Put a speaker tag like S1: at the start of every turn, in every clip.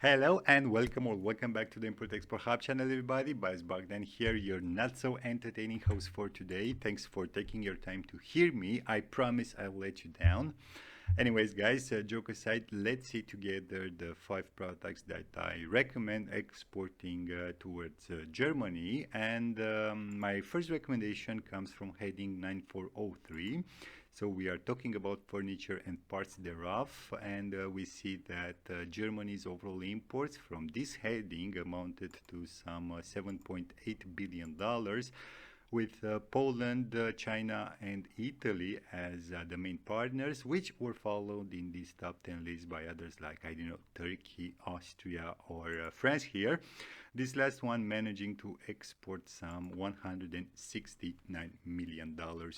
S1: Hello and welcome or welcome back to the Import Export Hub channel, everybody. Buzz Bogdan here, your not so entertaining host for today. Thanks for taking your time to hear me. I promise I'll let you down. Anyways, guys, joke aside, let's see together the 5 products that I recommend exporting towards Germany. And my first recommendation comes from heading 9403. So we are talking about furniture and parts thereof, and we see that Germany's overall imports from this heading amounted to some $7.8 billion, with Poland, China, and Italy as the main partners, which were followed in this top 10 list by others like, I don't know, Turkey, Austria, or France here. This last one managing to export some $169 million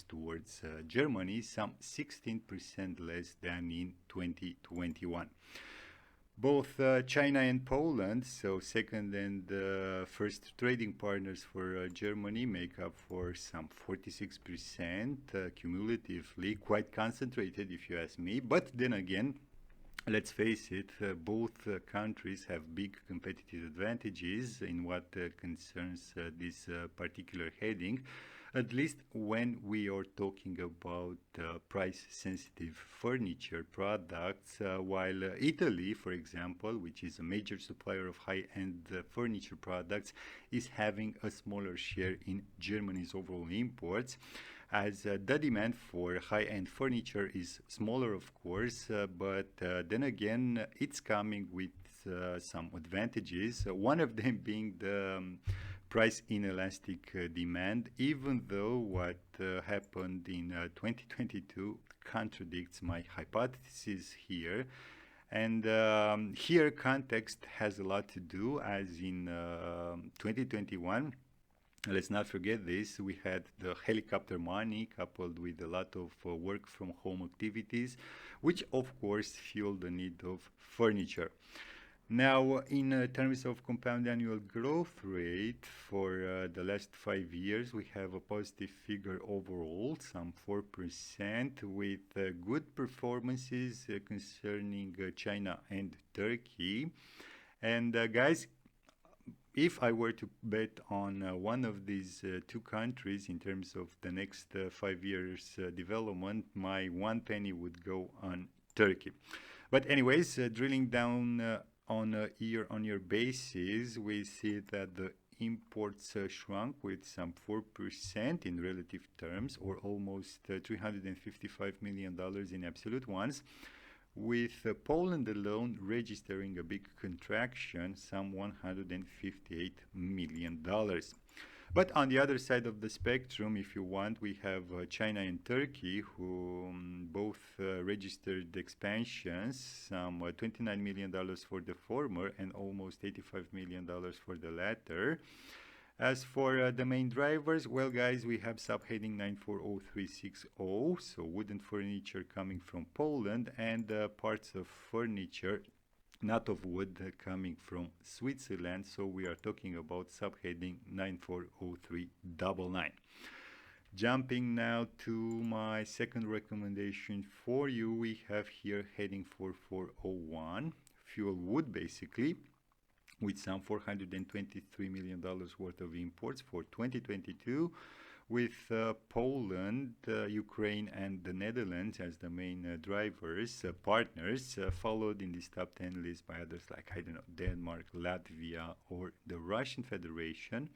S1: towards Germany, some 16% less than in 2021. Both China and Poland, so second and first trading partners for Germany, make up for some 46% cumulatively, quite concentrated if you ask me. But then again, let's face it, both countries have big competitive advantages in what concerns this particular heading, at least when we are talking about price-sensitive furniture products, while Italy, for example, which is a major supplier of high-end furniture products, is having a smaller share in Germany's overall imports, as the demand for high-end furniture is smaller, of course, but then again, it's coming with some advantages, one of them being the price inelastic demand, even though what happened in 2022 contradicts my hypothesis here. And here context has a lot to do, as in 2021, let's not forget this, we had the helicopter money coupled with a lot of work from home activities, which of course fueled the need of furniture. Now, in terms of compound annual growth rate for the last 5 years, we have a positive figure overall, some 4%, with good performances concerning China and Turkey. And guys, if I were to bet on one of these two countries in terms of the next 5 years development, my one penny would go on Turkey. But anyways, drilling down on a year-on-year basis, we see that the imports shrunk with some 4% in relative terms, or almost $355 million in absolute ones, with Poland alone registering a big contraction, some $158 million. But on the other side of the spectrum, if you want, we have China and Turkey, who both registered expansions, some $29 million for the former and almost $85 million for the latter. As for the main drivers, well, guys, we have subheading 940360, so wooden furniture coming from Poland, and parts of furniture, not of wood, coming from Switzerland. So we are talking about subheading 940399. Jumping now to my second recommendation for you, we have here heading 4401, fuel wood basically, with some $423 million worth of imports for 2022, with Poland, Ukraine, and the Netherlands as the main drivers, partners, followed in this top 10 list by others like, I don't know, Denmark, Latvia, or the Russian Federation.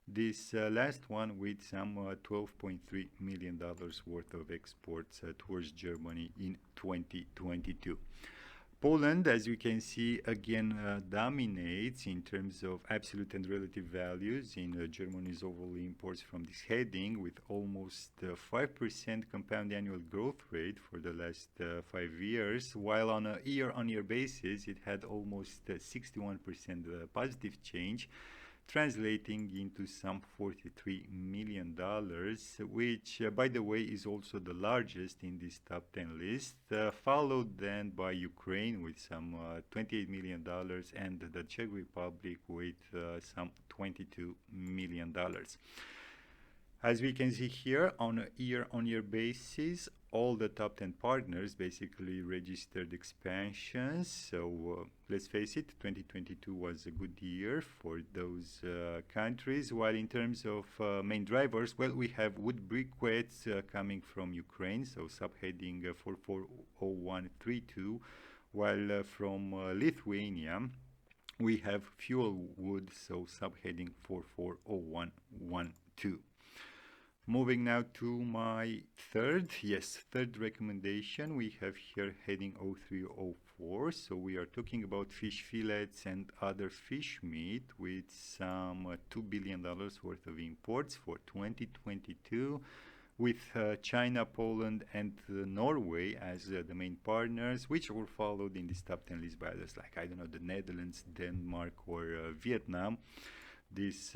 S1: This last one with some $12.3 million worth of exports towards Germany in 2022. Poland, as you can see, again dominates in terms of absolute and relative values in Germany's overall imports from this heading, with almost 5% compound annual growth rate for the last 5 years, while on a year-on-year basis it had almost 61% positive change, translating into some $43 million, which, by the way, is also the largest in this top 10 list, followed then by Ukraine with some $28 million and the Czech Republic with some $22 million. As we can see here, on a year-on-year basis, all the top 10 partners basically registered expansions. So let's face it, 2022 was a good year for those countries. While in terms of main drivers, well, we have wood briquettes coming from Ukraine, so subheading 440132, while from Lithuania, we have fuel wood, so subheading 440112. Moving now to my third recommendation, we have here heading 0304. So we are talking about fish fillets and other fish meat with some $2 billion worth of imports for 2022, with China, Poland, and Norway as the main partners, which were followed in this top 10 list by others like, I don't know, the Netherlands, Denmark, or Vietnam. This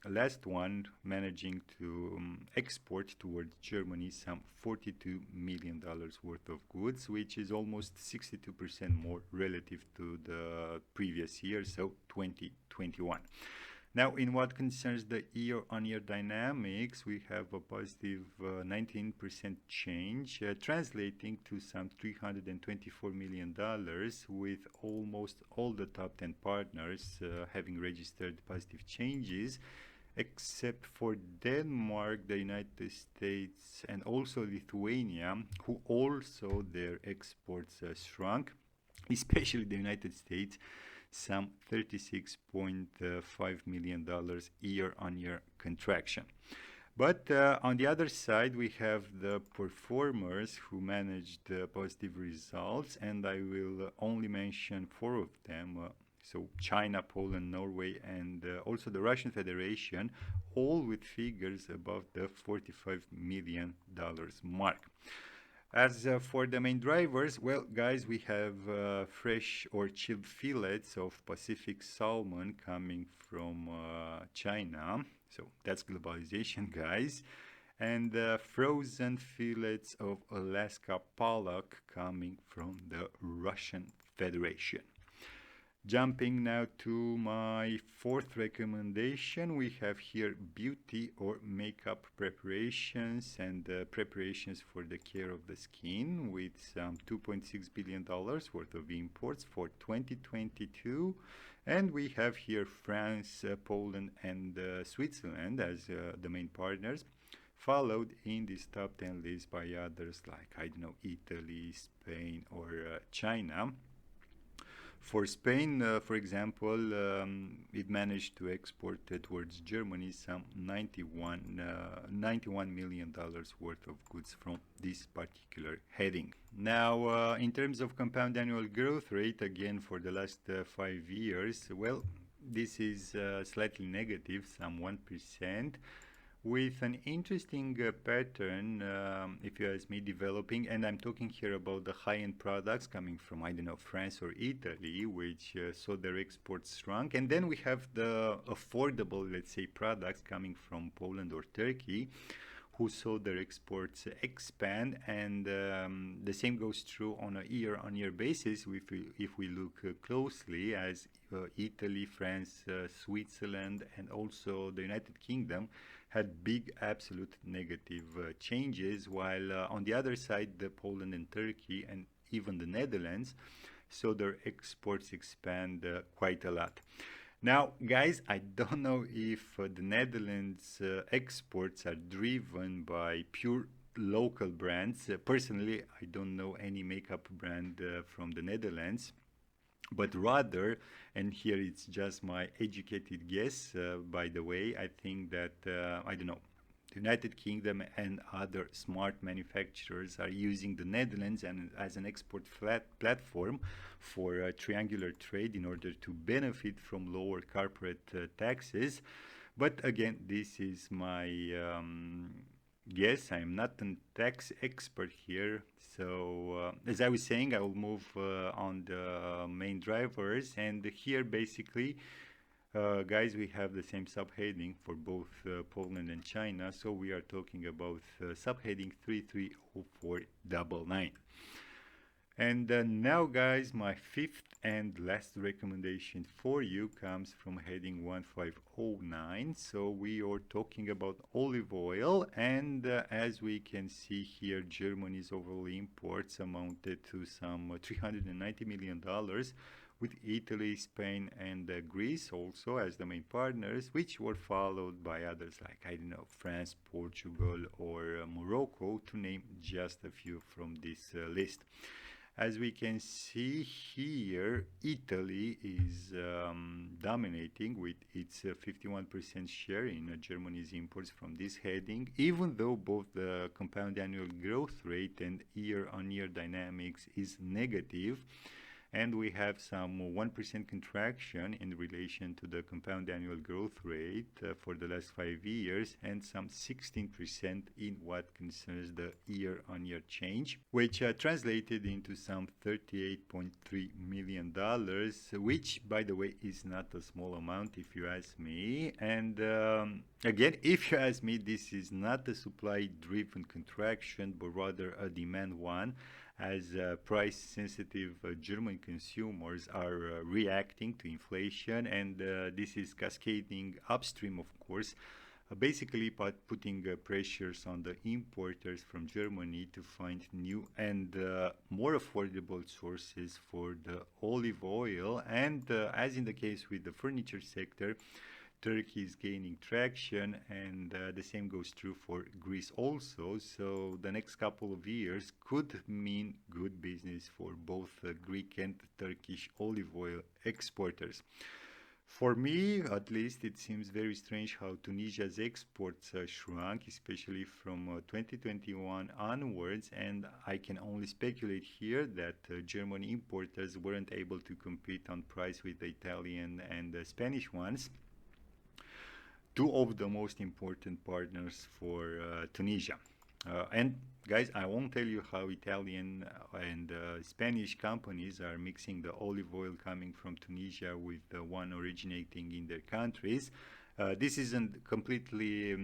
S1: last one managing to export towards Germany some $42 million worth of goods, which is almost 62% more relative to the previous year, so 2021. Now, in what concerns the year-on-year dynamics, we have a positive 19% change, translating to some $324 million, with almost all the top 10 partners having registered positive changes, except for Denmark, the United States, and also Lithuania, who also their exports shrunk, especially the United States, some $36.5 million year-on-year contraction. But on the other side, we have the performers who managed positive results, and I will only mention four of them. So China, Poland, Norway, and also the Russian Federation, all with figures above the $45 million mark. As for the main drivers, well, guys, we have fresh or chilled fillets of Pacific salmon coming from China. So that's globalization, guys. And frozen fillets of Alaska pollock coming from the Russian Federation. Jumping now to my fourth recommendation, we have here beauty or makeup preparations and preparations for the care of the skin, with some $2.6 billion worth of imports for 2022. And we have here France, Poland, and Switzerland as the main partners, followed in this top 10 list by others like, I don't know, Italy, Spain, or China. For Spain, for example, it managed to export towards Germany some $91 million worth of goods from this particular heading. Now, in terms of compound annual growth rate, again, for the last 5 years, well, this is slightly negative, some 1%. With an interesting pattern, if you ask me, developing, and I'm talking here about the high-end products coming from, I don't know, France or Italy, which saw their exports shrunk. And then we have the affordable, let's say, products coming from Poland or Turkey, who saw their exports expand. And the same goes true on a year-on-year basis if we look closely, as Italy, France, Switzerland, and also the United Kingdom had big absolute negative changes, while on the other side, the Poland and Turkey and even the Netherlands saw their exports expand quite a lot. Now, guys, I don't know if the Netherlands exports are driven by pure local brands. Personally, I don't know any makeup brand from the Netherlands. But rather, and here it's just my educated guess, by the way, I think that, I don't know, the United Kingdom and other smart manufacturers are using the Netherlands and as an export platform for triangular trade in order to benefit from lower corporate taxes. But again, this is my guess. I'm not a tax expert here. So as I was saying, I will move on the main drivers. And here basically, guys, we have the same subheading for both Poland and China. So we are talking about subheading 330499. And now, guys, my fifth And last recommendation for you comes from heading 1509. So we are talking about olive oil, and as we can see here, Germany's overall imports amounted to some $390 million, with Italy, Spain, and Greece also as the main partners, which were followed by others like, I don't know, France, Portugal, or Morocco, to name just a few from this list. As we can see here, Italy is dominating with its 51% share in Germany's imports from this heading, even though both the compound annual growth rate and year-on-year dynamics is negative. And we have some 1% contraction in relation to the compound annual growth rate for the last 5 years, and some 16% in what concerns the year-on-year change, which translated into some $38.3 million, which, by the way, is not a small amount if you ask me. And again, if you ask me, this is not a supply-driven contraction, but rather a demand one, as price-sensitive German consumers are reacting to inflation, and this is cascading upstream, of course, basically putting pressures on the importers from Germany to find new and more affordable sources for the olive oil. And as in the case with the furniture sector, Turkey is gaining traction, and the same goes true for Greece also. So the next couple of years could mean good business for both Greek and Turkish olive oil exporters. For me, at least, it seems very strange how Tunisia's exports shrunk, especially from 2021 onwards, and I can only speculate here that German importers weren't able to compete on price with the Italian and the Spanish ones, two of the most important partners for Tunisia. And guys, I won't tell you how Italian and Spanish companies are mixing the olive oil coming from Tunisia with the one originating in their countries. This isn't completely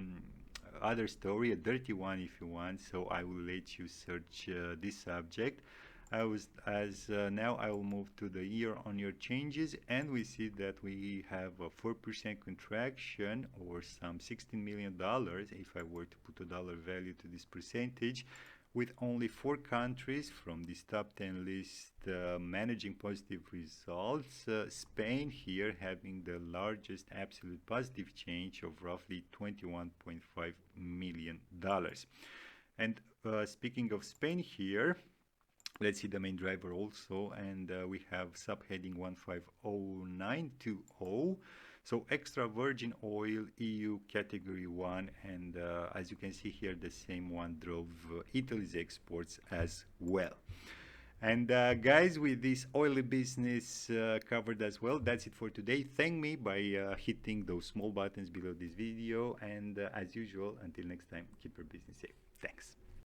S1: other story, a dirty one if you want, so I will let you search this subject. Now I will move to the year-on-year changes, and we see that we have a 4% contraction, or some $16 million if I were to put a dollar value to this percentage, with only 4 countries from this top 10 list managing positive results. Spain here having the largest absolute positive change of roughly $21.5 million. And speaking of Spain here, let's see the main driver also, and we have subheading 150920. So extra virgin oil, EU category 1, and as you can see here, the same one drove Italy's exports as well. And guys, with this oily business covered as well, that's it for today. Thank me by hitting those small buttons below this video, and as usual, until next time, keep your business safe. Thanks.